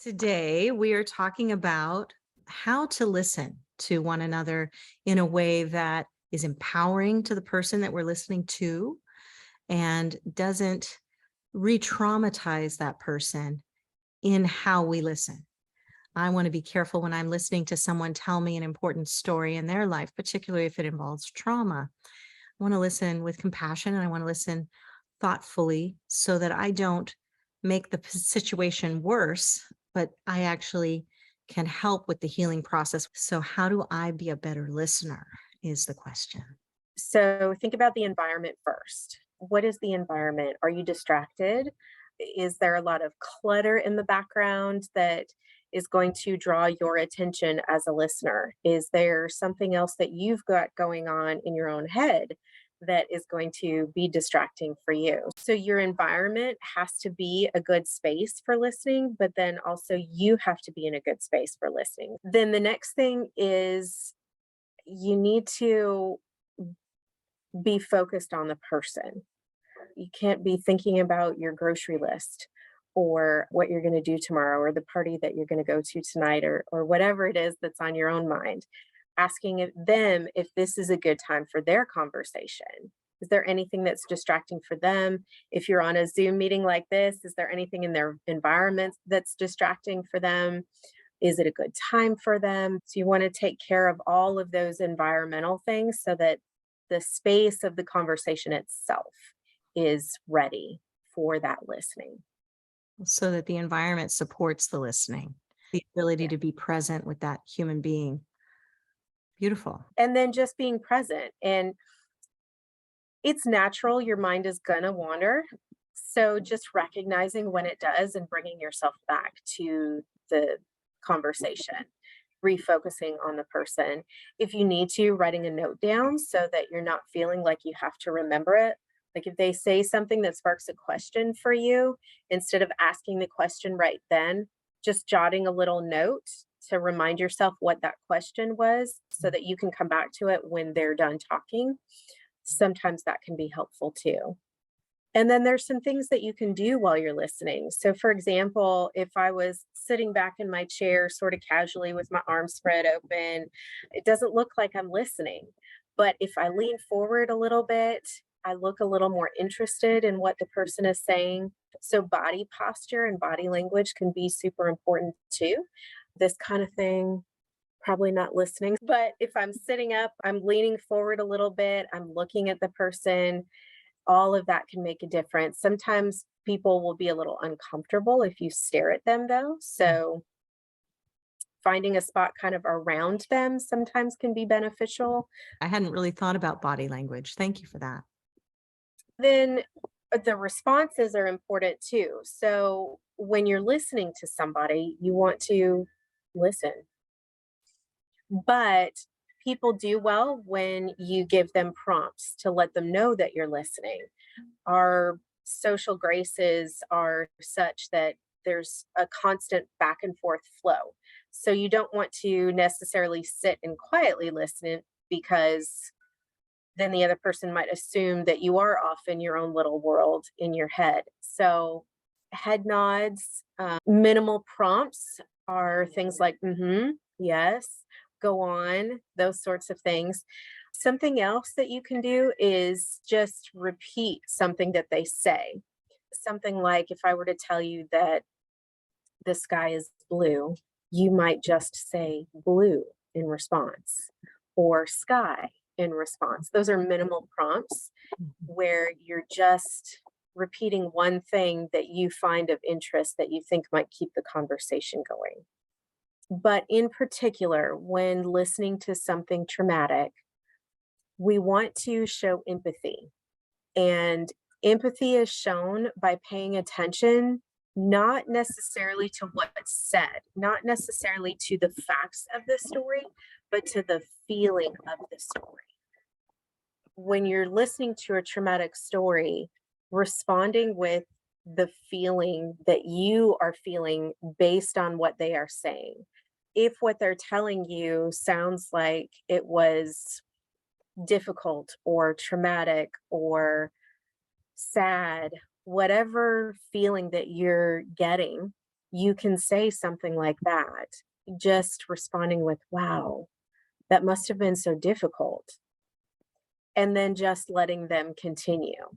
Today, we are talking about how to listen to one another in a way that is empowering to the person that we're listening to and doesn't re traumatize that person in how we listen. I want to be careful when I'm listening to someone tell me an important story in their life, particularly if it involves trauma. I want to listen with compassion and I want to listen thoughtfully so that I don't make the situation worse, but I actually can help with the healing process. So, how do I be a better listener? Is the question. So think about the environment first. What is the environment? Are you distracted? Is there a lot of clutter in the background that is going to draw your attention as a listener? Is there something else that you've got going on in your own head that is going to be distracting for you? So your environment has to be a good space for listening, but then also you have to be in a good space for listening. Then the next thing is you need to be focused on the person. You can't be thinking about your grocery list or what you're going to do tomorrow or the party that you're going to go to tonight or whatever it is that's on your own mind. Them if this is a good time for their conversation. Is there anything that's distracting for them? If you're on a Zoom meeting like this, is there anything in their environment that's distracting for them? Is it a good time for them? So you want to take care of all of those environmental things so that the space of the conversation itself is ready for that listening. So that the environment supports the listening, the ability Yeah. to be present with that human being. Beautiful. And then just being present. And it's natural, your mind is going to wander. So just recognizing when it does and bringing yourself back to the conversation, refocusing on the person. If you need to, writing a note down so that you're not feeling like you have to remember it. Like if they say something that sparks a question for you, instead of asking the question right then, just jotting a little note to remind yourself what that question was so that you can come back to it when they're done talking. Sometimes that can be helpful too. And then there's some things that you can do while you're listening. So, for example, if I was sitting back in my chair, sort of casually with my arms spread open, it doesn't look like I'm listening. But if I lean forward a little bit, I look a little more interested in what the person is saying. So, body posture and body language can be super important too. This kind of thing, probably not listening. But if I'm sitting up, I'm leaning forward a little bit, I'm looking at the person, all of that can make a difference. Sometimes people will be a little uncomfortable if you stare at them, though. So finding a spot kind of around them sometimes can be beneficial. I hadn't really thought about body language. Thank you for that. Then the responses are important too. So when you're listening to somebody, you want to listen, but people do well when you give them prompts to let them know that you're listening. Our social graces are such that there's a constant back and forth flow. So you don't want to necessarily sit and quietly listen because then the other person might assume that you are off in your own little world in your head. So head nods, minimal prompts are things like, yes, go on, those sorts of things. Something else that you can do is just repeat something that they say. Something like if I were to tell you that the sky is blue, you might just say blue in response or sky in response. Those are minimal prompts Mhm. where you're just repeating one thing that you find of interest that you think might keep the conversation going. But in particular, when listening to something traumatic, we want to show empathy. And empathy is shown by paying attention, not necessarily to what's said, not necessarily to the facts of the story, but to the feeling of the story. When you're listening to a traumatic story, responding with the feeling that you are feeling based on what they are saying. If what they're telling you sounds like it was difficult or traumatic or sad, whatever feeling that you're getting, you can say something like that, just responding with, wow, that must have been so difficult. And then just letting them continue.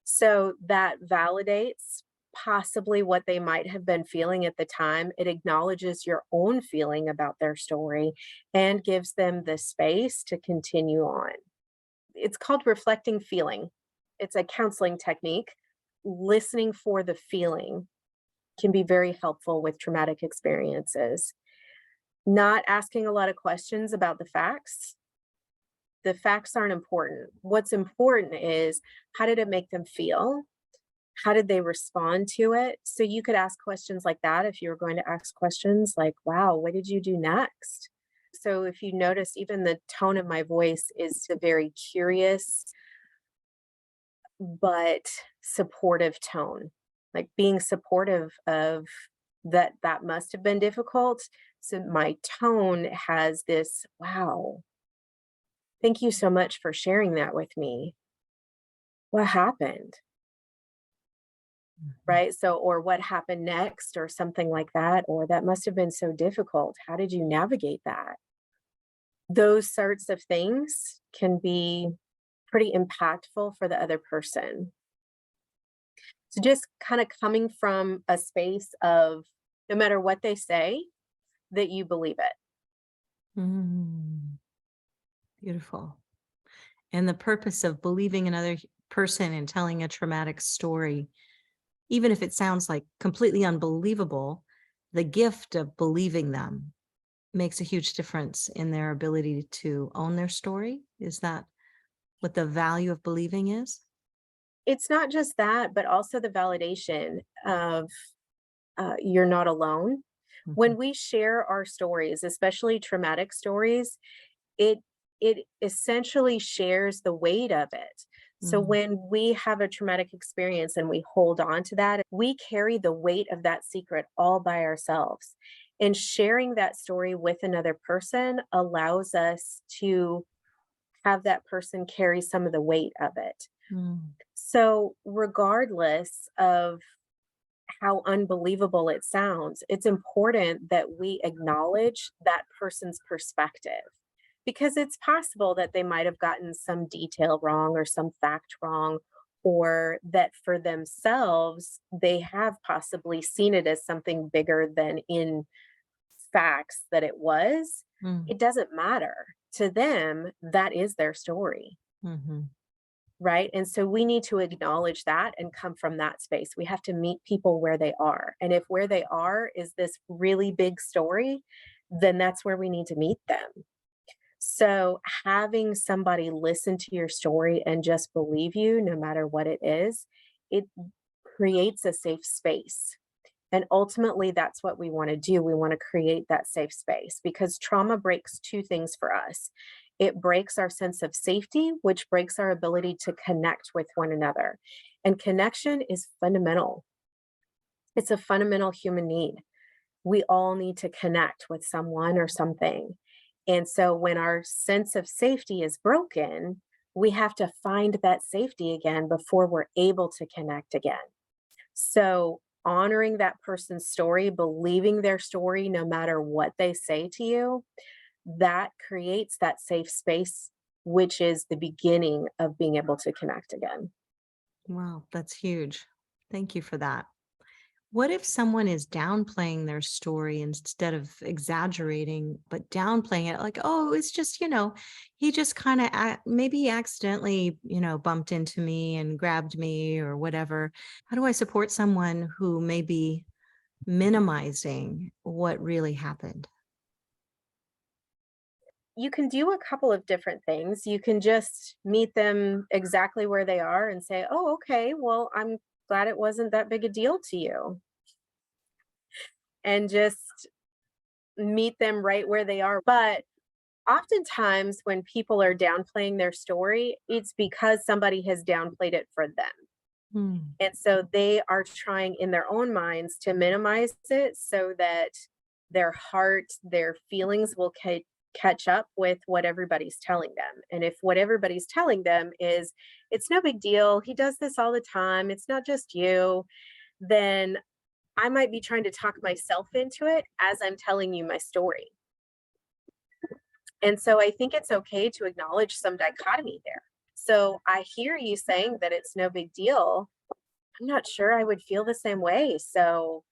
So that validates possibly what they might have been feeling at the time. It acknowledges your own feeling about their story and gives them the space to continue on. It's called reflecting feeling. It's a counseling technique. Listening for the feeling can be very helpful with traumatic experiences. Not asking a lot of questions about the facts. The facts aren't important. What's important is, how did it make them feel? How did they respond to it? So you could ask questions like that if you were going to ask questions like, wow, what did you do next? So if you notice, even the tone of my voice is a very curious but supportive tone, like being supportive of that, that must have been difficult. So my tone has this, wow, thank you so much for sharing that with me. What happened? Mhm. Right? So, or what happened next, or something like that, or that must have been so difficult. How did you navigate that? Those sorts of things can be pretty impactful for the other person. So, just kind of coming from a space of, no matter what they say, that you believe it. Mm, beautiful. And the purpose of believing another person and telling a traumatic story, even if it sounds like completely unbelievable, the gift of believing them makes a huge difference in their ability to own their story. Is that what the value of believing is? It's not just that, but also the validation of you're not alone. When Mhm. we share our stories, especially traumatic stories, it it essentially shares the weight of it. So Mm, when we have a traumatic experience and we hold on to that, we carry the weight of that secret all by ourselves. And sharing that story with another person allows us to have that person carry some of the weight of it. mm, So regardless of how unbelievable it sounds, it's important that we acknowledge that person's perspective, because it's possible that they might have gotten some detail wrong or some fact wrong, or that for themselves, they have possibly seen it as something bigger than in facts that it was. mm, It doesn't matter. To them, that is their story. mhm. Right? And so we need to acknowledge that and come from that space. We have to meet people where they are. And if where they are is this really big story, then that's where we need to meet them. So having somebody listen to your story and just believe you, no matter what it is, it creates a safe space. And ultimately, that's what we want to do. We want to create that safe space, because trauma breaks two things for us. It breaks our sense of safety, which breaks our ability to connect with one another. And connection is fundamental, it's a fundamental human need. We all need to connect with someone or something. And so when our sense of safety is broken, we have to find that safety again before we're able to connect again. So, honoring that person's story, believing their story no matter what they say to you, that creates that safe space, which is the beginning of being able to connect again. Wow, that's huge. Thank you for that. What if someone is downplaying their story instead of exaggerating, but downplaying it like, oh, it's just, he just kind of maybe he accidentally, bumped into me and grabbed me or whatever. How do I support someone who may be minimizing what really happened? You can do a couple of different things. You can just meet them exactly where they are and say, oh, okay, well, I'm glad it wasn't that big a deal to you. And just meet them right where they are. But oftentimes, when people are downplaying their story, it's because somebody has downplayed it for them. Hmm. And so they are trying in their own minds to minimize it so that their heart, their feelings will catch up with what everybody's telling them. And if what everybody's telling them is, it's no big deal, he does this all the time, it's not just you, then I might be trying to talk myself into it as I'm telling you my story. And so I think it's okay to acknowledge some dichotomy there. So I hear you saying that it's no big deal. I'm not sure I would feel the same way. So,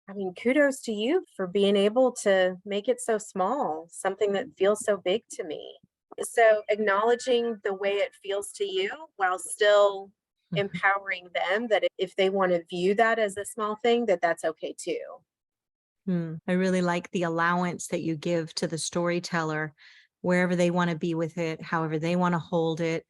I mean, kudos to you for being able to make it so small, something that feels so big to me. So, acknowledging the way it feels to you while still Mhm. empowering them that if they want to view that as a small thing, that that's okay too. I really like the allowance that you give to the storyteller, wherever they want to be with it, however they want to hold it,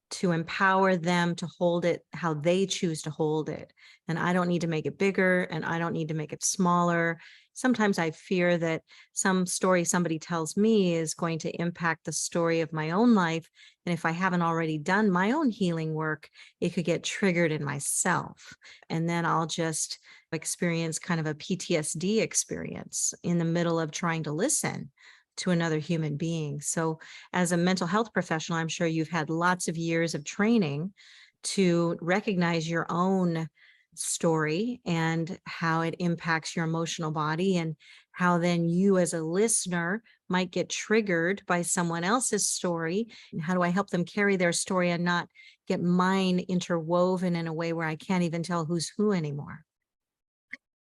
to empower them to hold it how they choose to hold it. And I don't need to make it bigger and I don't need to make it smaller. Sometimes I fear that some story somebody tells me is going to impact the story of my own life. And if I haven't already done my own healing work, it could get triggered in myself. And then I'll just experience kind of a PTSD experience in the middle of trying to listen to another human being. So as a mental health professional, I'm sure you've had lots of years of training to recognize your own story and how it impacts your emotional body, and how then you as a listener might get triggered by someone else's story. And how do I help them carry their story and not get mine interwoven in a way where I can't even tell who's who anymore?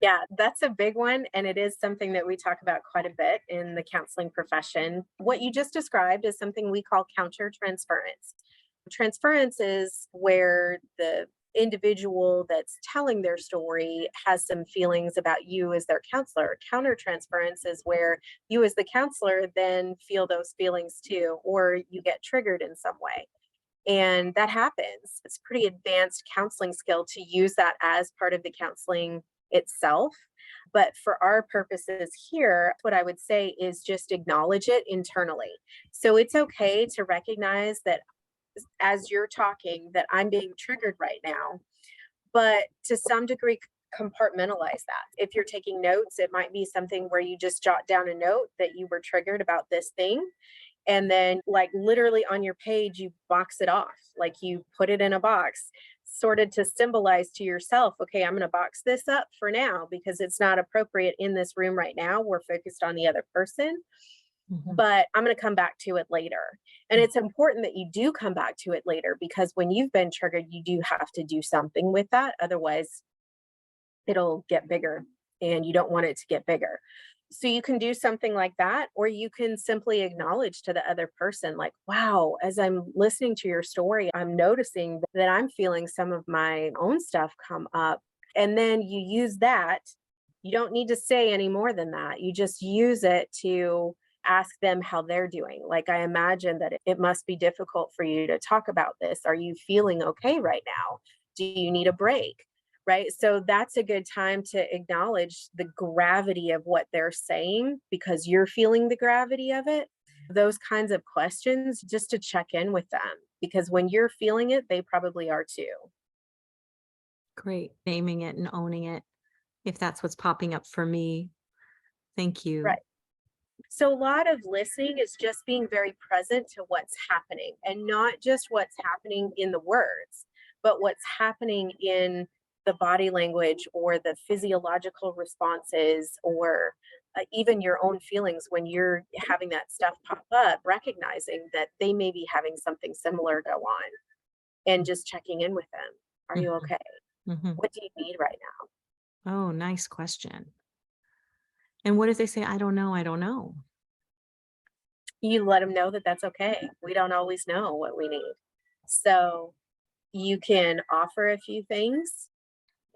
Yeah, that's a big one. And it is something that we talk about quite a bit in the counseling profession. What you just described is something we call counter transference. Transference is where the individual that's telling their story has some feelings about you as their counselor. Counter transference is where you, as the counselor, then feel those feelings too, or you get triggered in some way. And that happens. It's pretty advanced counseling skill to use that as part of the counseling itself. But for our purposes here, what I would say is just acknowledge it internally. So it's okay to recognize that as you're talking that I'm being triggered right now, but to some degree compartmentalize that. If you're taking notes, it might be something where you just jot down a note that you were triggered about this thing, and then like literally on your page you box it off, like you put it in a box, sorted to symbolize to yourself, okay, I'm going to box this up for now because it's not appropriate in this room right now, we're focused on the other person, Mhm. but I'm going to come back to it later. And it's important that you do come back to it later, because when you've been triggered you do have to do something with that, otherwise it'll get bigger, and you don't want it to get bigger. So you can do something like that, or you can simply acknowledge to the other person, like, wow, as I'm listening to your story, I'm noticing that I'm feeling some of my own stuff come up. And then you use that. You don't need to say any more than that. You just use it to ask them how they're doing. Like, I imagine that it must be difficult for you to talk about this. Are you feeling okay right now? Do you need a break? Right? So that's a good time to acknowledge the gravity of what they're saying because you're feeling the gravity of it. Those kinds of questions just to check in with them, because when you're feeling it, they probably are too. Great. Naming it and owning it, if that's what's popping up for me. Thank you. Right. So a lot of listening is just being very present to what's happening, and not just what's happening in the words, but what's happening in the body language or the physiological responses, or even your own feelings when you're having that stuff pop up, recognizing that they may be having something similar go on, and just checking in with them. Are you Mhm. okay? Mhm. What do you need right now? Oh, nice question. And what if they say, I don't know, I don't know? You let them know that that's okay. We don't always know what we need. So you can offer a few things.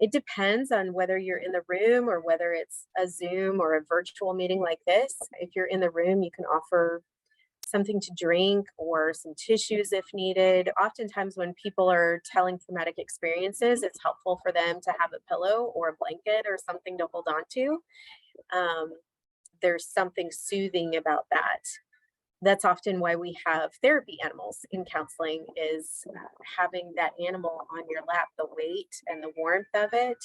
It depends on whether you're in the room or whether it's a Zoom or a virtual meeting like this. If you're in the room, you can offer something to drink or some tissues if needed. Oftentimes, when people are telling traumatic experiences, it's helpful for them to have a pillow or a blanket or something to hold on to. Um, there's something soothing about that. That's often why we have therapy animals in counseling, is having that animal on your lap, the weight and the warmth of it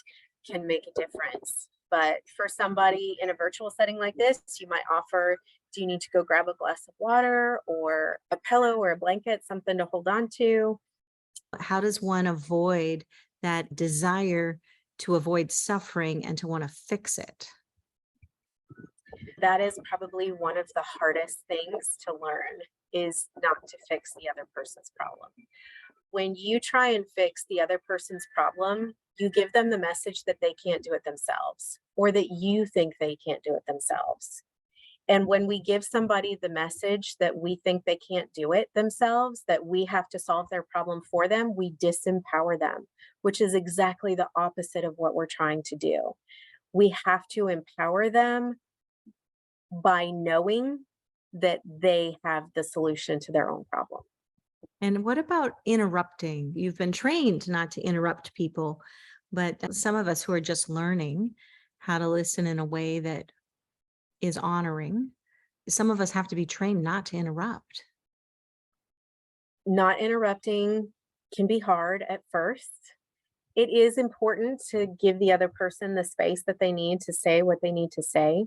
can make a difference. But for somebody in a virtual setting like this, you might offer, do you need to go grab a glass of water or a pillow or a blanket, something to hold on to? How does one avoid that desire to avoid suffering and to want to fix it. That is probably one of the hardest things to learn, is not to fix the other person's problem. When you try and fix the other person's problem, you give them the message that they can't do it themselves, or that you think they can't do it themselves. And when we give somebody the message that we think they can't do it themselves, that we have to solve their problem for them, we disempower them, which is exactly the opposite of what we're trying to do. We have to empower them by knowing that they have the solution to their own problem. And what about interrupting? You've been trained not to interrupt people, but some of us who are just learning how to listen in a way that is honoring, some of us have to be trained not to interrupt. Not interrupting can be hard at first. It is important to give the other person the space that they need to say what they need to say.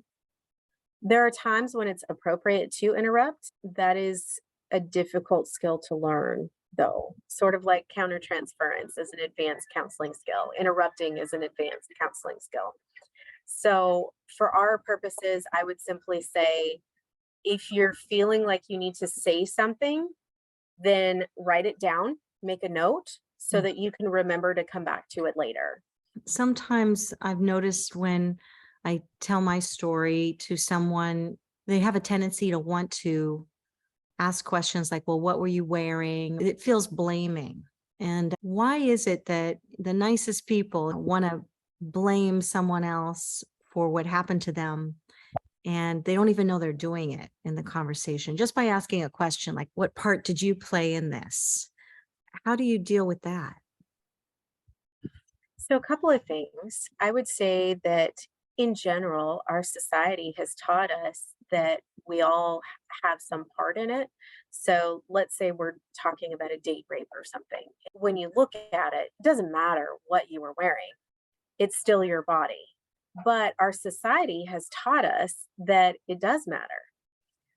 There are times when it's appropriate to interrupt. That is a difficult skill to learn, though. Sort of like countertransference is an advanced counseling skill. Interrupting is an advanced counseling skill. So, for our purposes, I would simply say, if you're feeling like you need to say something, then write it down, make a note so Mm. that you can remember to come back to it later. Sometimes I've noticed when I tell my story to someone, they have a tendency to want to ask questions like, well, what were you wearing? It feels blaming. And why is it that the nicest people want to blame someone else for what happened to them? And they don't even know they're doing it in the conversation just by asking a question like, what part did you play in this? How do you deal with that? So, a couple of things. I would say that in general, our society has taught us that we all have some part in it. So, let's say we're talking about a date rape or something. When you look at it, it doesn't matter what you were wearing, it's still your body. But our society has taught us that it does matter.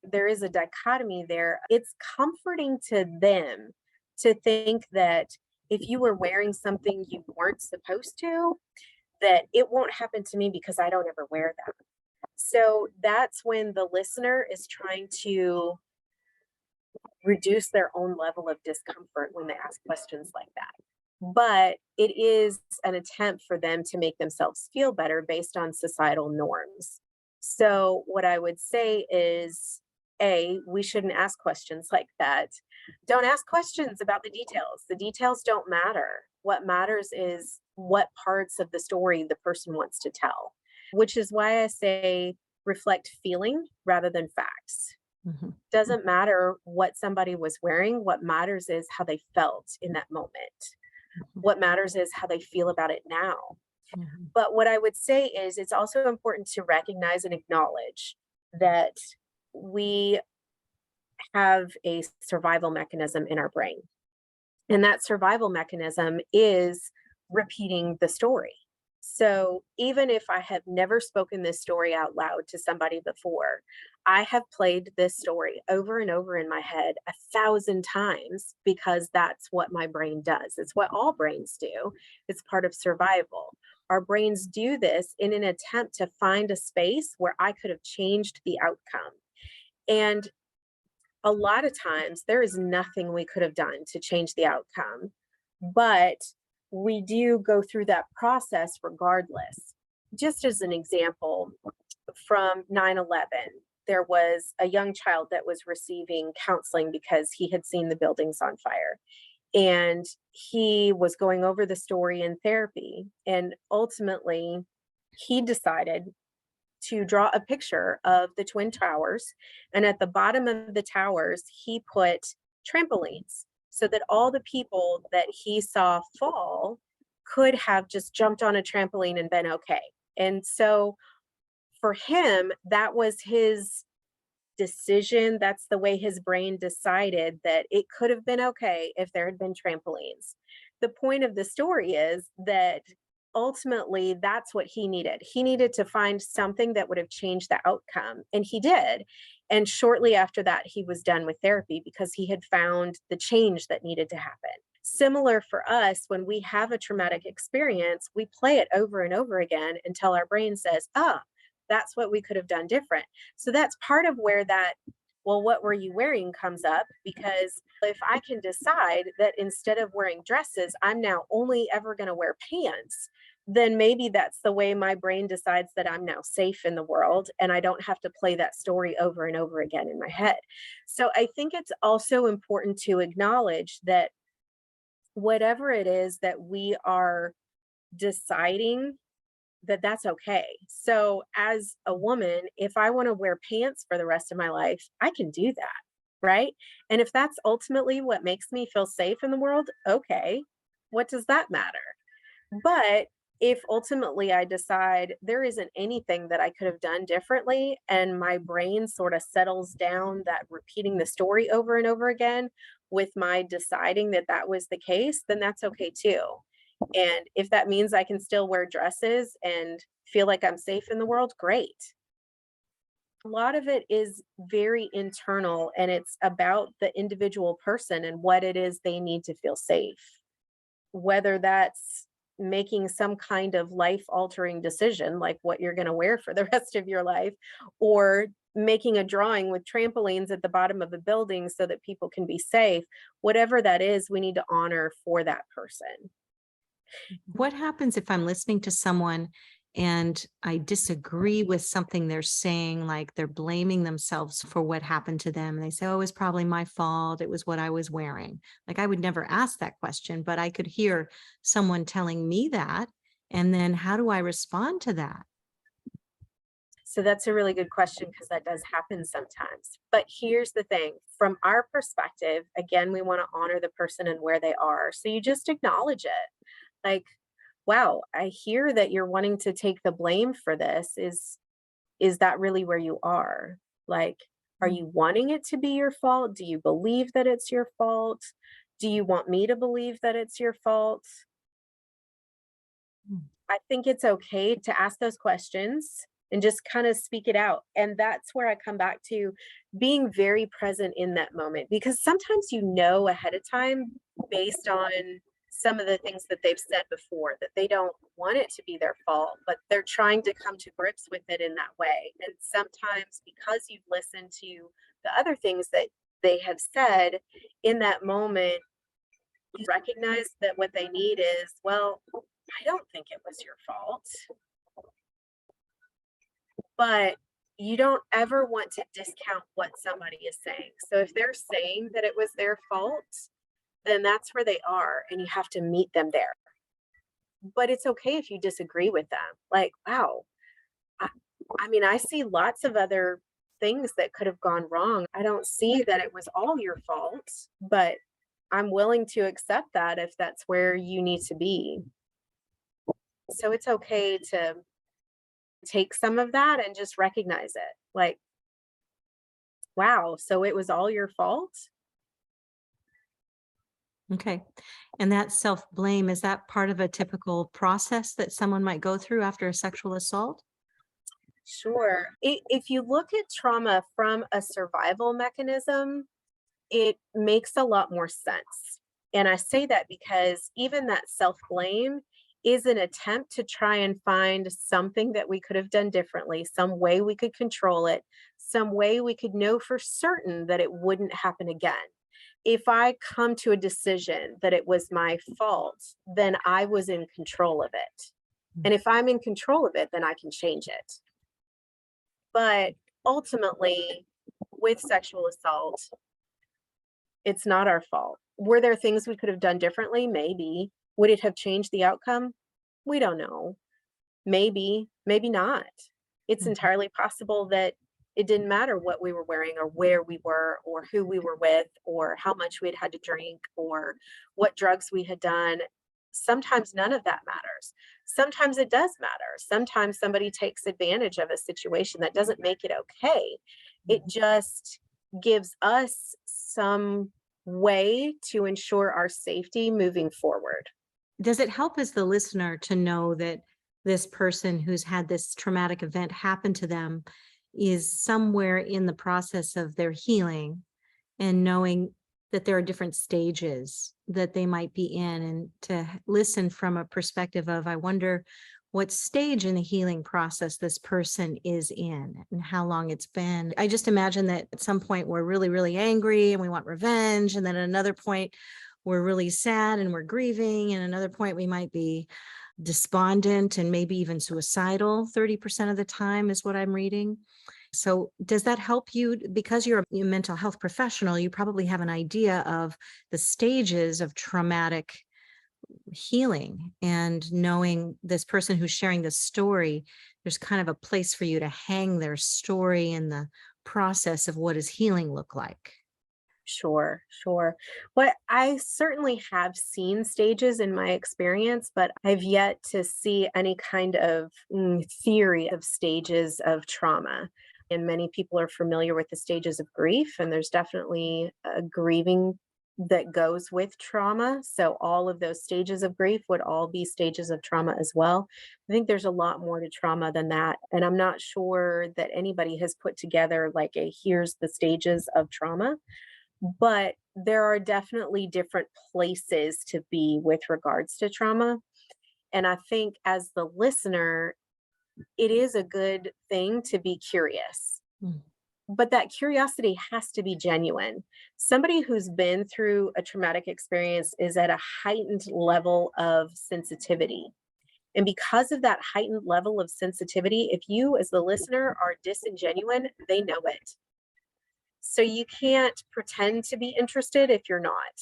There is a dichotomy there. It's comforting to them to think that if you were wearing something you weren't supposed to, that it won't happen to me because I don't ever wear that. So that's when the listener is trying to reduce their own level of discomfort when they ask questions like that. But it is an attempt for them to make themselves feel better based on societal norms. So, what I would say is, A, we shouldn't ask questions like that. Don't ask questions about the details. The details don't matter. What matters is what parts of the story the person wants to tell, which is why I say reflect feeling rather than facts. Mhm, Doesn't matter what somebody was wearing. What matters is how they felt in that moment. mhm, What matters is how they feel about it now. mhm. But what I would say is it's also important to recognize and acknowledge that we have a survival mechanism in our brain. And that survival mechanism is repeating the story. So even if I have never spoken this story out loud to somebody before, I have played this story over and over in my head 1,000 times because that's what my brain does. It's what all brains do. It's part of survival. Our brains do this in an attempt to find a space where I could have changed the outcome. And a lot of times there is nothing we could have done to change the outcome, but we do go through that process regardless. Just as an example, from 9/11, there was a young child that was receiving counseling because he had seen the buildings on fire. And he was going over the story in therapy. And ultimately, he decided to draw a picture of the Twin Towers. And at the bottom of the towers, he put trampolines so that all the people that he saw fall could have just jumped on a trampoline and been okay. And so for him, that was his decision. That's the way his brain decided that it could have been okay if there had been trampolines. The point of the story is that ultimately that's what he needed. He needed to find something that would have changed the outcome, and he did. And shortly after that, he was done with therapy because he had found the change that needed to happen. Similar for us, when we have a traumatic experience, we play it over and over again until our brain says, ah, that's what we could have done different. So that's part of where that, well, what were you wearing comes up, because if I can decide that instead of wearing dresses, I'm now only ever going to wear pants, then maybe that's the way my brain decides that I'm now safe in the world and I don't have to play that story over and over again in my head. So I think it's also important to acknowledge that whatever it is that we are deciding, that that's okay. So as a woman, if I want to wear pants for the rest of my life, I can do that, right? And if that's ultimately what makes me feel safe in the world, okay, what does that matter? But if ultimately I decide there isn't anything that I could have done differently, and my brain sort of settles down that repeating the story over and over again with my deciding that that was the case, then that's okay too. And if that means I can still wear dresses and feel like I'm safe in the world, great. A lot of it is very internal, and it's about the individual person and what it is they need to feel safe, whether that's making some kind of life altering decision, like what you're going to wear for the rest of your life, or making a drawing with trampolines at the bottom of a building so that people can be safe. Whatever that is, we need to honor for that person. What happens if I'm listening to someone and I disagree with something they're saying, like they're blaming themselves for what happened to them? And they say, oh, it was probably my fault. It was what I was wearing. Like I would never ask that question, but I could hear someone telling me that. And then how do I respond to that? So that's a really good question, because that does happen sometimes. But here's the thing, from our perspective, again, we want to honor the person and where they are. So you just acknowledge it. Like, wow, I hear that you're wanting to take the blame for this. Is that really where you are? Like, are Mm. you wanting it to be your fault? Do you believe that it's your fault? Do you want me to believe that it's your fault? Mm. I think it's okay to ask those questions and just kind of speak it out. And that's where I come back to being very present in that moment, because sometimes you know ahead of time, based on some of the things that they've said before, that they don't want it to be their fault, but they're trying to come to grips with it in that way. And sometimes, because you've listened to the other things that they have said in that moment, you recognize that what they need is, well, I don't think it was your fault, but you don't ever want to discount what somebody is saying. So if they're saying that it was their fault, then that's where they are, and you have to meet them there. But it's okay if you disagree with them. Like, wow, I, I mean, I see lots of other things that could have gone wrong. I don't see that it was all your fault, but I'm willing to accept that if that's where you need to be. So it's okay to take some of that and just recognize it. Like, wow, so it was all your fault? Okay. And that self blame, is that part of a typical process that someone might go through after a sexual assault? Sure. If you look at trauma from a survival mechanism, it makes a lot more sense. And I say that because even that self blame is an attempt to try and find something that we could have done differently, some way we could control it, some way we could know for certain that it wouldn't happen again. If I come to a decision that it was my fault, then I was in control of it. Mm. And if I'm in control of it, then I can change it. But ultimately, with sexual assault, it's not our fault. Were there things we could have done differently? Maybe. Would it have changed the outcome? We don't know. Maybe, maybe not. It's Mhm. entirely possible that it didn't matter what we were wearing or where we were or who we were with or how much we'd had to drink or what drugs we had done. Sometimes none of that matters. Sometimes it does matter. Sometimes somebody takes advantage of a situation that doesn't make it okay. It just gives us some way to ensure our safety moving forward. Does it help as the listener to know that this person who's had this traumatic event happen to them is somewhere in the process of their healing, and knowing that there are different stages that they might be in, and to listen from a perspective of, I wonder what stage in the healing process this person is in and how long it's been. I just imagine that at some point we're really, really angry and we want revenge. And then at another point, we're really sad and we're grieving. And another point, we might be despondent and maybe even suicidal 30% of the time, is what I'm reading. So does that help you? Because you're a mental health professional, you probably have an idea of the stages of traumatic healing, and knowing this person who's sharing this story, there's kind of a place for you to hang their story and the process of what does healing look like. Sure, sure. Well, I certainly have seen stages in my experience, but I've yet to see any kind of theory of stages of trauma. And many people are familiar with the stages of grief, and there's definitely a grieving that goes with trauma. So, all of those stages of grief would all be stages of trauma as well. I think there's a lot more to trauma than that. And I'm not sure that anybody has put together like a here's the stages of trauma, but there are definitely different places to be with regards to trauma. And I think as the listener, it is a good thing to be curious, Mm. but that curiosity has to be genuine. Somebody who's been through a traumatic experience is at a heightened level of sensitivity. And because of that heightened level of sensitivity, if you as the listener are disingenuine, they know it. So you can't pretend to be interested if you're not.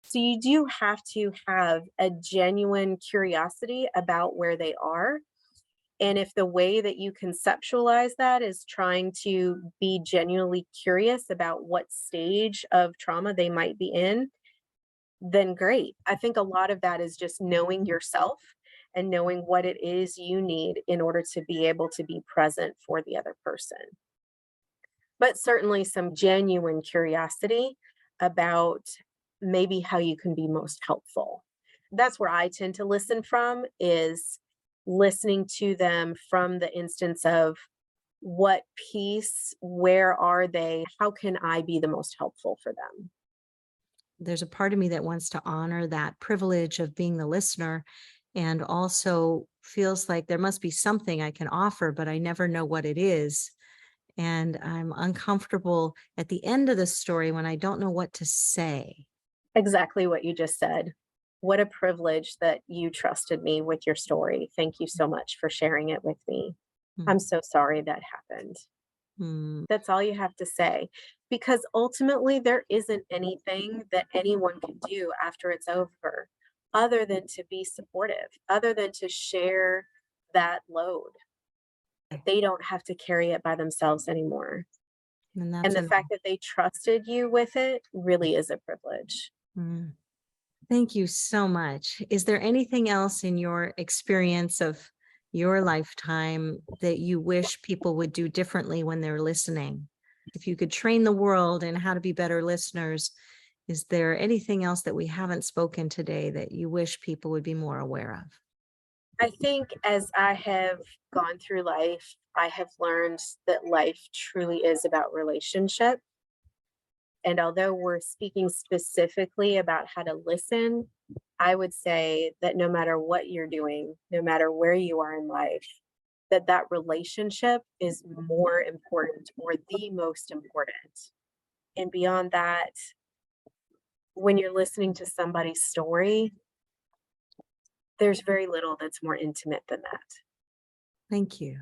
So you do have to have a genuine curiosity about where they are. And if the way that you conceptualize that is trying to be genuinely curious about what stage of trauma they might be in, then great. I think a lot of that is just knowing yourself and knowing what it is you need in order to be able to be present for the other person, but certainly some genuine curiosity about maybe how you can be most helpful. That's where I tend to listen from, is listening to them from the instance of what piece, where are they, how can I be the most helpful for them? There's a part of me that wants to honor that privilege of being the listener, and also feels like there must be something I can offer, but I never know what it is. And I'm uncomfortable at the end of the story when I don't know what to say. Exactly what you just said. What a privilege that you trusted me with your story. Thank you so much for sharing it with me. I'm so sorry that happened. Mm-hmm. That's all you have to say. Because ultimately, there isn't anything that anyone can do after it's over other than to be supportive, other than to share that load. They don't have to carry it by themselves anymore. And And that's the an fact that they trusted you with it really is a privilege. mm. Thank you so much. Is there anything else in your experience of your lifetime that you wish people would do differently when they're listening? If you could train the world in how to be better listeners, is there anything else that we haven't spoken today that you wish people would be more aware of? I think as I have gone through life, I have learned that life truly is about relationship. And although we're speaking specifically about how to listen, I would say that no matter what you're doing, no matter where you are in life, that that relationship is more important or the most important. And beyond that, when you're listening to somebody's story, there's very little that's more intimate than that. Thank you.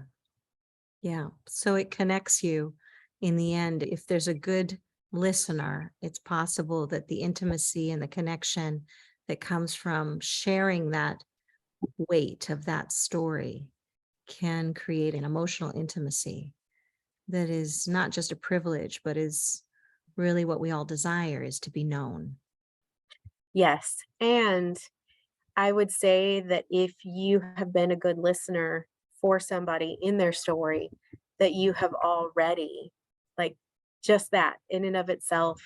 Yeah. So it connects you in the end. If there's a good listener, it's possible that the intimacy and the connection that comes from sharing that weight of that story can create an emotional intimacy that is not just a privilege, but is really what we all desire, is to be known. Yes. And I would say that if you have been a good listener for somebody in their story, that you have already, like, just that in and of itself,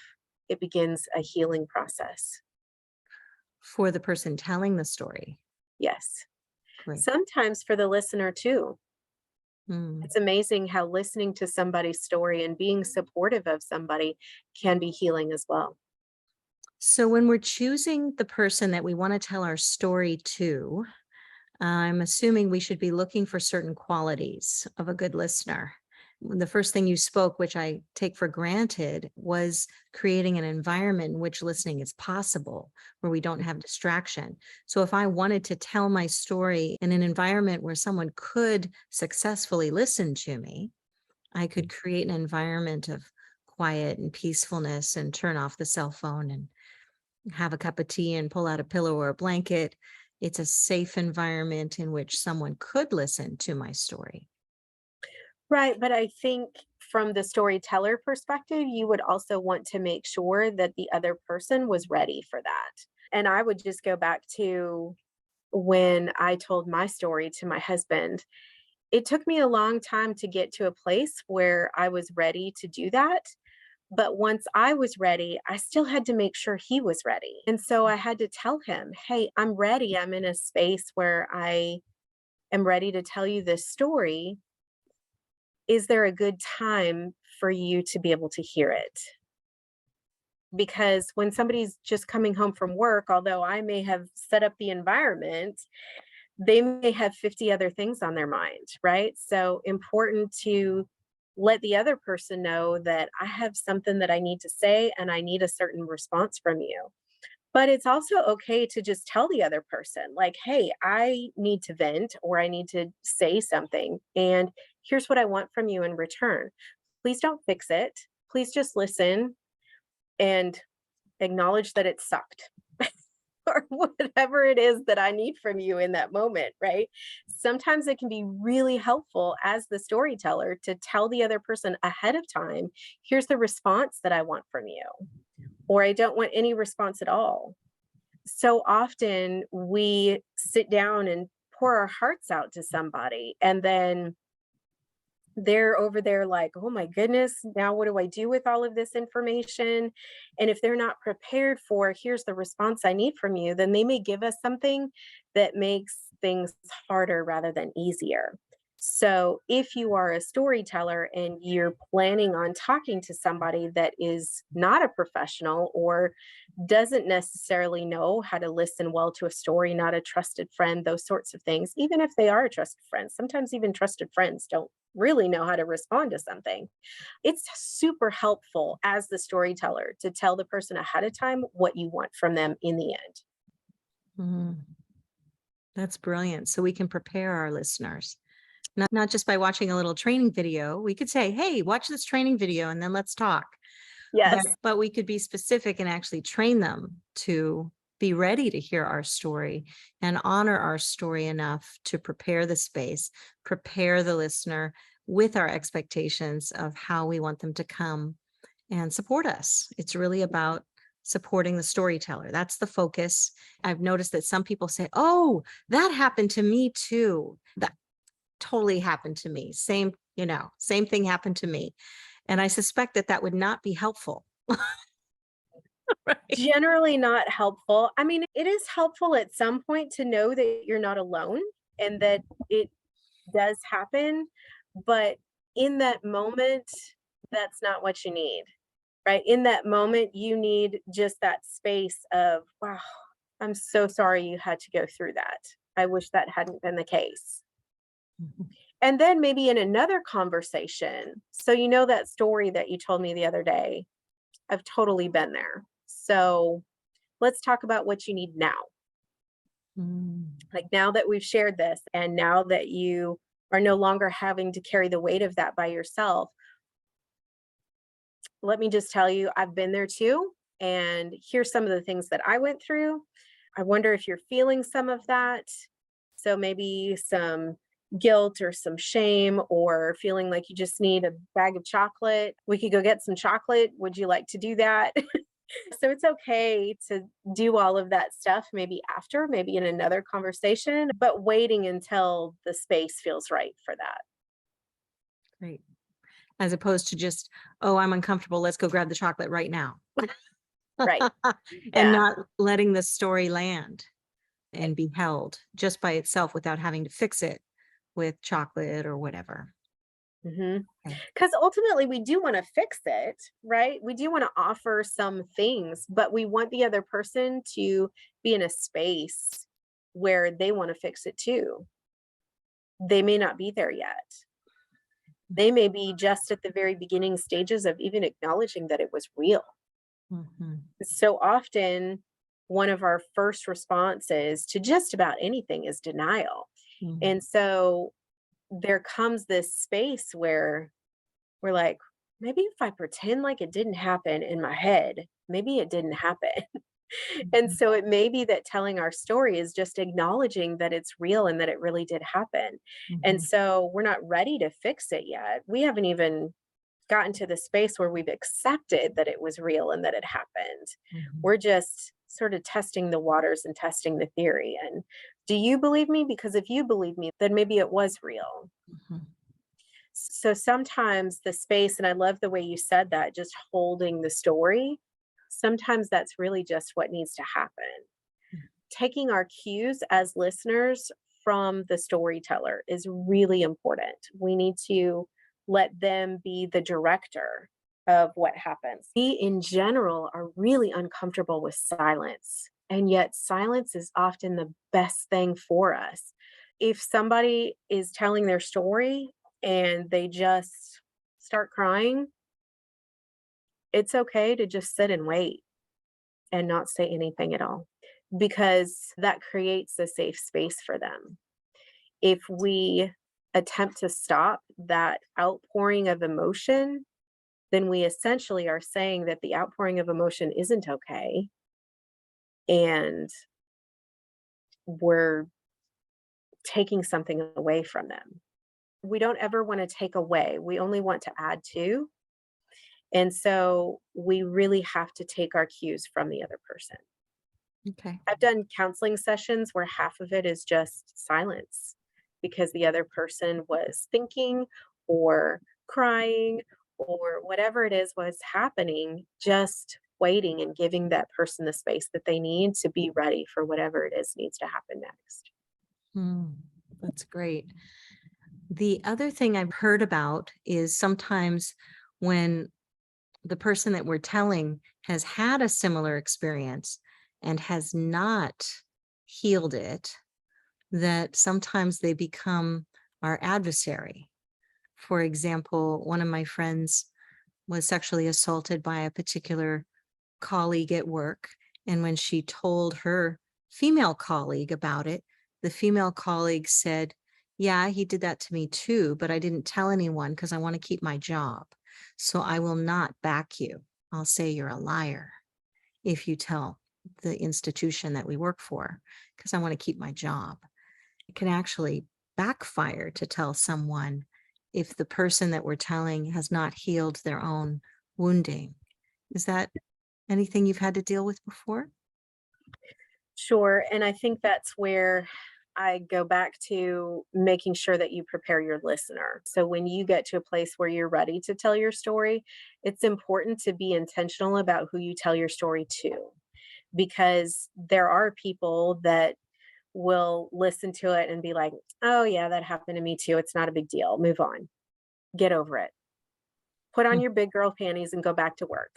it begins a healing process. For the person telling the story. Yes. Great. Sometimes for the listener too. Mm, It's amazing how listening to somebody's story and being supportive of somebody can be healing as well. So when we're choosing the person that we want to tell our story to, I'm assuming we should be looking for certain qualities of a good listener. The first thing you spoke, which I take for granted, was creating an environment in which listening is possible, where we don't have distraction. So if I wanted to tell my story in an environment where someone could successfully listen to me, I could create an environment of quiet and peacefulness and turn off the cell phone and have a cup of tea and pull out a pillow or a blanket. It's a safe environment in which someone could listen to my story. Right, but I think from the storyteller perspective, you would also want to make sure that the other person was ready for that. And I would just go back to when I told my story to my husband. It took me a long time to get to a place where I was ready to do that. But once I was ready, I still had to make sure he was ready. And so I had to tell him, hey, I'm ready. I'm in a space where I am ready to tell you this story. Is there a good time for you to be able to hear it? Because when somebody's just coming home from work, although I may have set up the environment, they may have 50 other things on their mind, right? So important to let the other person know that I have something that I need to say and I need a certain response from you. But it's also okay to just tell the other person, like, hey, I need to vent or I need to say something. And here's what I want from you in return. Please don't fix it. Please just listen and acknowledge that it sucked or whatever it is that I need from you in that moment, right? Sometimes it can be really helpful as the storyteller to tell the other person ahead of time, here's the response that I want from you, or I don't want any response at all. So often we sit down and pour our hearts out to somebody, and then they're over there like, oh my goodness, now what do I do with all of this information? And if they're not prepared for, here's the response I need from you, then they may give us something that makes things harder rather than easier. So if you are a storyteller and you're planning on talking to somebody that is not a professional or doesn't necessarily know how to listen well to a story, not a trusted friend, those sorts of things, even if they are a trusted friend, sometimes even trusted friends don't really know how to respond to something. It's super helpful as the storyteller to tell the person ahead of time what you want from them in the end. Mm, that's brilliant. So we can prepare our listeners, not just by watching a little training video. We could say, hey, watch this training video and then let's talk. But, Yes. but we could be specific and actually train them to be ready to hear our story and honor our story enough to prepare the space, prepare the listener with our expectations of how we want them to come and support us. It's really about supporting the storyteller. That's the focus. I've noticed that some people say, oh, that happened to me too. That totally happened to me. Same thing happened to me. And I suspect that that would not be helpful. Right. Generally not helpful. I mean, it is helpful at some point to know that you're not alone and that it does happen, but in that moment, that's not what you need, right? In that moment, you need just that space of, wow, I'm so sorry you had to go through that. I wish that hadn't been the case. Mhm. And then maybe in another conversation. So, you know, that story that you told me the other day, I've totally been there. So, let's talk about what you need now. Mm. Like now that we've shared this, and now that you are no longer having to carry the weight of that by yourself, let me just tell you, I've been there too. And here's some of the things that I went through. I wonder if you're feeling some of that. So maybe some guilt or some shame, or feeling like you just need a bag of chocolate. We could go get some chocolate. Would you like to do that? So it's okay to do all of that stuff maybe after, maybe in another conversation, but waiting until the space feels right for that. Great. As opposed to just, oh, I'm uncomfortable. Let's go grab the chocolate right now. Right. And Yeah. not letting the story land and be held just by itself without having to fix it with chocolate or whatever. Mhm. Okay. 'Cause ultimately we do wanna fix it, right? We do wanna offer some things, but we want the other person to be in a space where they wanna fix it too. They may not be there yet. They may be just at the very beginning stages of even acknowledging that it was real. Mhm. So often, one of our first responses to just about anything is denial. Mhm. And so there comes this space where we're like, maybe if I pretend like it didn't happen in my head, maybe it didn't happen. And Mhm. so it may be that telling our story is just acknowledging that it's real and that it really did happen. And Mhm. so we're not ready to fix it yet. We haven't even gotten to the space where we've accepted that it was real and that it happened. Mhm. We're just sort of testing the waters and testing the theory. And do you believe me? Because if you believe me, then maybe it was real. Mhm. So sometimes the space, and I love the way you said that, just holding the story, sometimes that's really just what needs to happen. Taking our cues as listeners from the storyteller is really important. We need to let them be the director of what happens. We, in general, are really uncomfortable with silence, and yet silence is often the best thing for us. If somebody is telling their story and they just start crying, it's okay to just sit and wait and not say anything at all because that creates a safe space for them. If we attempt to stop that outpouring of emotion, then we essentially are saying that the outpouring of emotion isn't okay and we're taking something away from them. We don't ever want to take away, we only want to add to. And so we really have to take our cues from the other person. Okay. I've done counseling sessions where half of it is just silence because the other person was thinking or crying or whatever it is was happening, just waiting and giving that person the space that they need to be ready for whatever it is needs to happen next. Mm, that's great. The other thing I've heard about is sometimes when the person that we're telling has had a similar experience and has not healed it, that sometimes they become our adversary. For example, one of my friends was sexually assaulted by a particular colleague at work. And when she told her female colleague about it, the female colleague said, "Yeah, he did that to me too, but I didn't tell anyone because I want to keep my job. So I will not back you. I'll say you're a liar if you tell the institution that we work for because I want to keep my job." It can actually backfire to tell someone if the person that we're telling has not healed their own wounding. Is that anything you've had to deal with before? Sure. And I think that's where I go back to making sure that you prepare your listener. So when you get to a place where you're ready to tell your story, it's important to be intentional about who you tell your story to, because there are people that will listen to it and be like, oh, yeah, that happened to me too. It's not a big deal. Move on. Get over it. Put on Mm. your big girl panties and go back to work.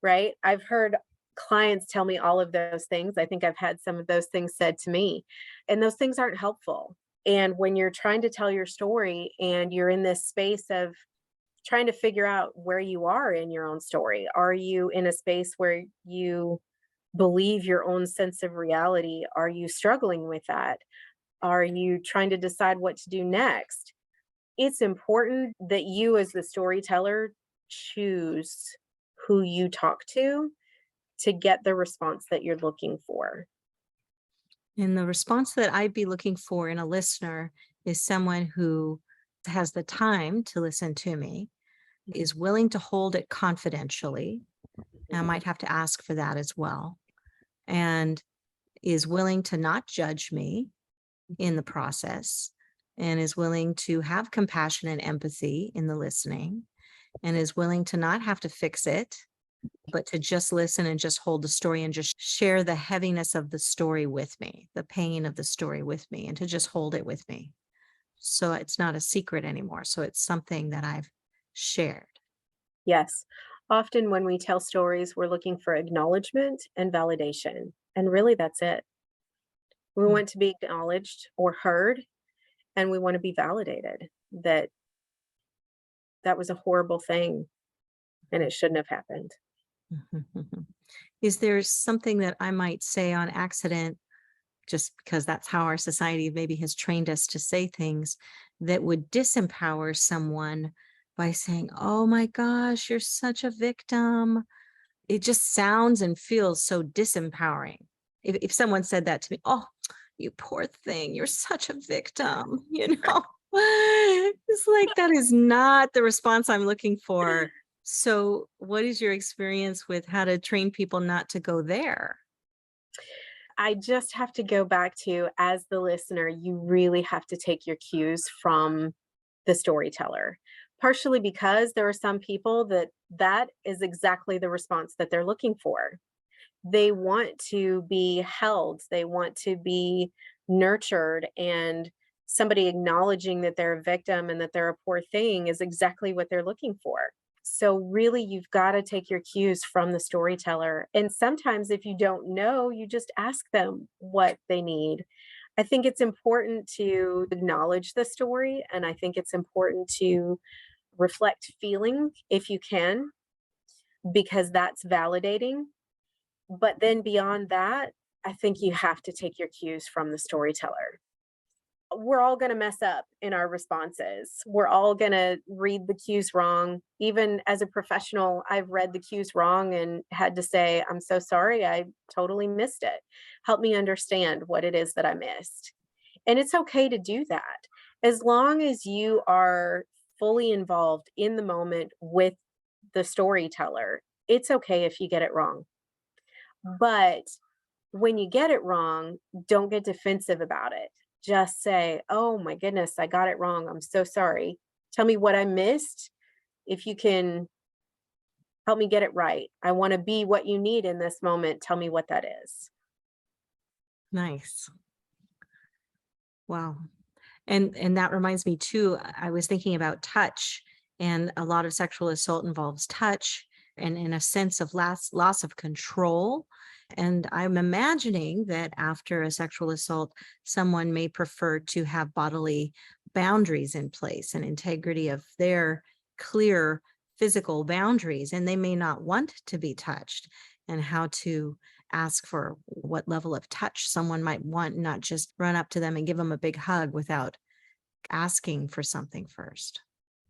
Right? I've heard clients tell me all of those things. I think I've had some of those things said to me, and those things aren't helpful. And when you're trying to tell your story and you're in this space of trying to figure out where you are in your own story, are you in a space where you believe your own sense of reality? Are you struggling with that? Are you trying to decide what to do next? It's important that you, as the storyteller, choose who you talk to get the response that you're looking for. And the response that I'd be looking for in a listener is someone who has the time to listen to me, is willing to hold it confidentially. And I might have to ask for that as well. And is willing to not judge me in the process and is willing to have compassion and empathy in the listening and is willing to not have to fix it, but to just listen and just hold the story and just share the heaviness of the story with me, the pain of the story with me, and to just hold it with me. So it's not a secret anymore. So it's something that I've shared. Yes. Often when we tell stories, we're looking for acknowledgement and validation. And really, that's it. We Mm, want to be acknowledged or heard, and we want to be validated that that was a horrible thing and it shouldn't have happened. mhm, mhm. Is there something that I might say on accident, just because that's how our society maybe has trained us to say things, that would disempower someone by saying, "Oh my gosh, you're such a victim"? It just sounds and feels so disempowering. If someone said that to me, "Oh, you poor thing, you're such a victim," you know? It's like that is not the response I'm looking for. So, what is your experience with how to train people not to go there? I just have to go back to, as the listener, you really have to take your cues from the storyteller. Partially because there are some people that that is exactly the response that they're looking for. They want to be held, they want to be nurtured, and somebody acknowledging that they're a victim and that they're a poor thing is exactly what they're looking for. So, really, you've got to take your cues from the storyteller. And sometimes, if you don't know, you just ask them what they need. I think it's important to acknowledge the story, and I think it's important to reflect feeling if you can, because that's validating. But then beyond that, I think you have to take your cues from the storyteller. We're all going to mess up in our responses. We're all going to read the cues wrong. Even as a professional, I've read the cues wrong and had to say, I'm so sorry. I totally missed it. Help me understand what it is that I missed. And it's okay to do that as long as you are fully involved in the moment with the storyteller. It's okay if you get it wrong. But when you get it wrong, don't get defensive about it. Just say, "Oh my goodness, I got it wrong. I'm so sorry. Tell me what I missed. If you can help me get it right. I want to be what you need in this moment. Tell me what that is." Nice. Wow. And that reminds me too, I was thinking about touch, and a lot of sexual assault involves touch and in a sense of loss of control. And I'm imagining that after a sexual assault, someone may prefer to have bodily boundaries in place and integrity of their clear physical boundaries, and they may not want to be touched, and how to ask for what level of touch someone might want, not just run up to them and give them a big hug without asking for something first.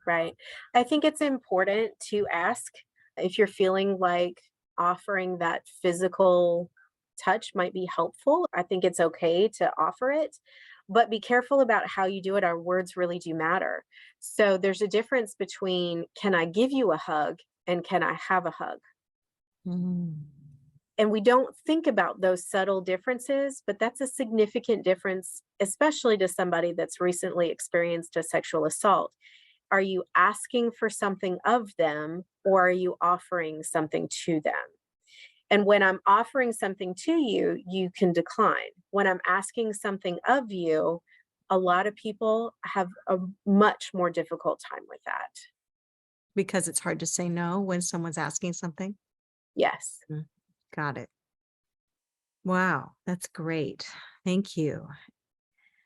Right. I think it's important to ask if you're feeling like offering that physical touch might be helpful. I think it's okay to offer it, but be careful about how you do it. Our words really do matter. So there's a difference between can I give you a hug and can I have a hug? Mm. And we don't think about those subtle differences, but that's a significant difference, especially to somebody that's recently experienced a sexual assault. Are you asking for something of them or are you offering something to them? And when I'm offering something to you, you can decline. When I'm asking something of you, a lot of people have a much more difficult time with that. Because it's hard to say no when someone's asking something. Yes. Mm. Got it. Wow, that's great. Thank you.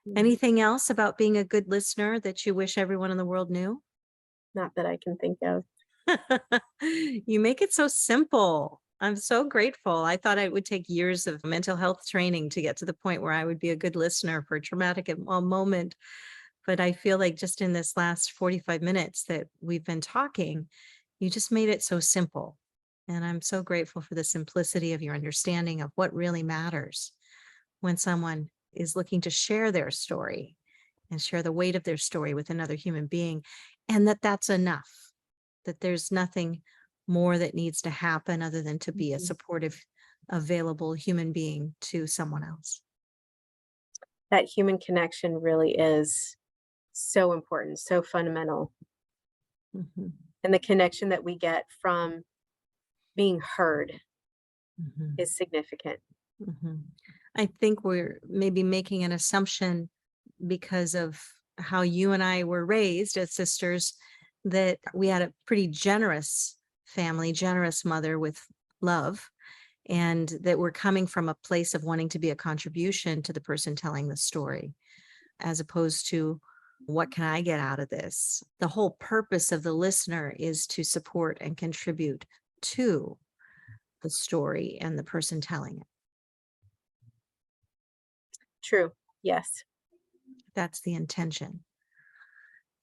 Mm, Anything else about being a good listener that you wish everyone in the world knew? not that I can think of. You make it so simple. I'm so grateful. I thought it would take years of mental health training to get to the point where I would be a good listener for a traumatic moment. But I feel like just in this last 45 minutes that we've been talking, you just made it so simple. And I'm so grateful for the simplicity of your understanding of what really matters when someone is looking to share their story and share the weight of their story with another human being, and that that's enough, that there's nothing more that needs to happen other than to be a Mhm. supportive, available human being to someone else. That human connection really is so important, so fundamental. Mhm, And the connection that we get from being heard mhm, is significant. mhm. I think we're maybe making an assumption because of how you and I were raised as sisters, that we had a pretty generous family, generous mother with love, and that we're coming from a place of wanting to be a contribution to the person telling the story, as opposed to what can I get out of this? The whole purpose of the listener is to support and contribute to the story and the person telling it. True. Yes. That's the intention.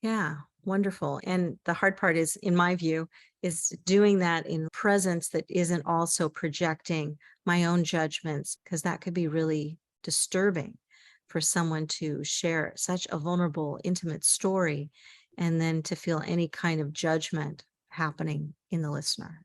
Yeah, wonderful. And the hard part is, in my view, is doing that in presence that isn't also projecting my own judgments, because that could be really disturbing for someone to share such a vulnerable, intimate story and then to feel any kind of judgment happening in the listener.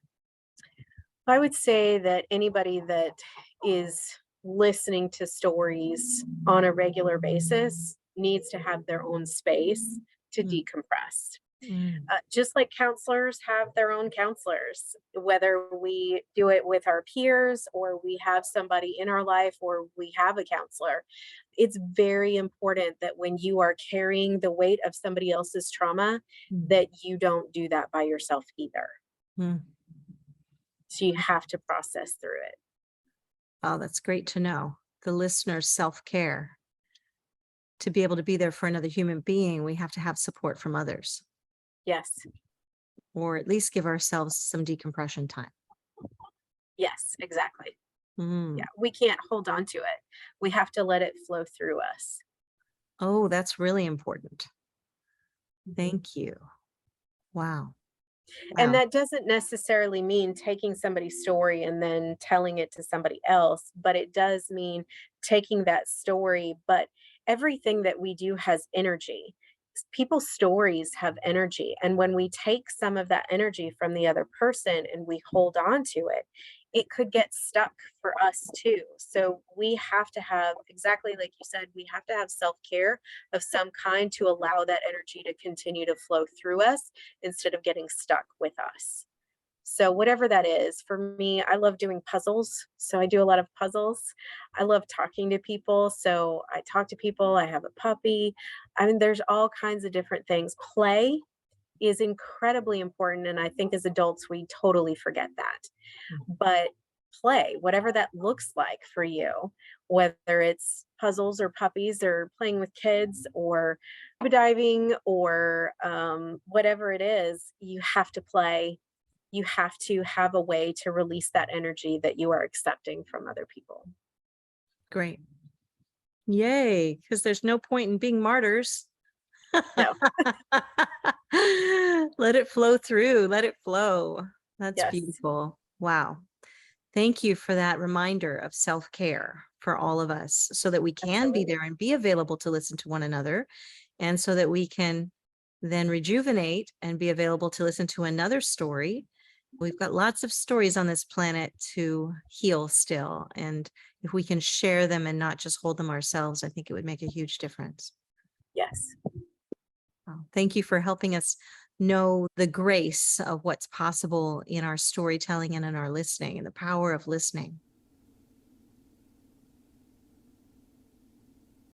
I would say that anybody that is listening to stories on a regular basis needs to have their own space to Mm, decompress. mm, Just like counselors have their own counselors, whether we do it with our peers or we have somebody in our life or we have a counselor, it's very important that when you are carrying the weight of somebody else's trauma, mm, that you don't do that by yourself either. mm. So you have to process through it. Oh, that's great to know. The listener's self care. To be able to be there for another human being, we have to have support from others, Yes. or at least give ourselves some decompression time. Yes, exactly. Yeah, Mm. we can't hold on to it. We have to let it flow through us. Oh, that's really important. Mhm. Thank you. Wow. And Wow. that doesn't necessarily mean taking somebody's story and then telling it to somebody else, but it does mean taking that story. But everything that we do has energy. People's stories have energy. And when we take some of that energy from the other person and we hold on to it, it could get stuck for us too. So we have to have, exactly like you said, we have to have self care of some kind to allow that energy to continue to flow through us instead of getting stuck with us. So, whatever that is, for me, I love doing puzzles. So, I do a lot of puzzles. I love talking to people. So, I talk to people. I have a puppy. I mean, there's all kinds of different things. Play is incredibly important. And I think as adults, we totally forget that. Mm. But play, whatever that looks like for you, whether it's puzzles or puppies or playing with kids or scuba diving or whatever it is, you have to play. You have to have a way to release that energy that you are accepting from other people. Great. Yay. Because there's no point in being martyrs. No, Let it flow through. Let it flow. That's yes, beautiful. Wow. Thank you for that reminder of self care for all of us so that we can be absolutely. there and be available to listen to one another. And so that we can then rejuvenate and be available to listen to another story. We've got lots of stories on this planet to heal still. And if we can share them and not just hold them ourselves, I think it would make a huge difference. Yes. Thank you for helping us know the grace of what's possible in our storytelling and in our listening and the power of listening.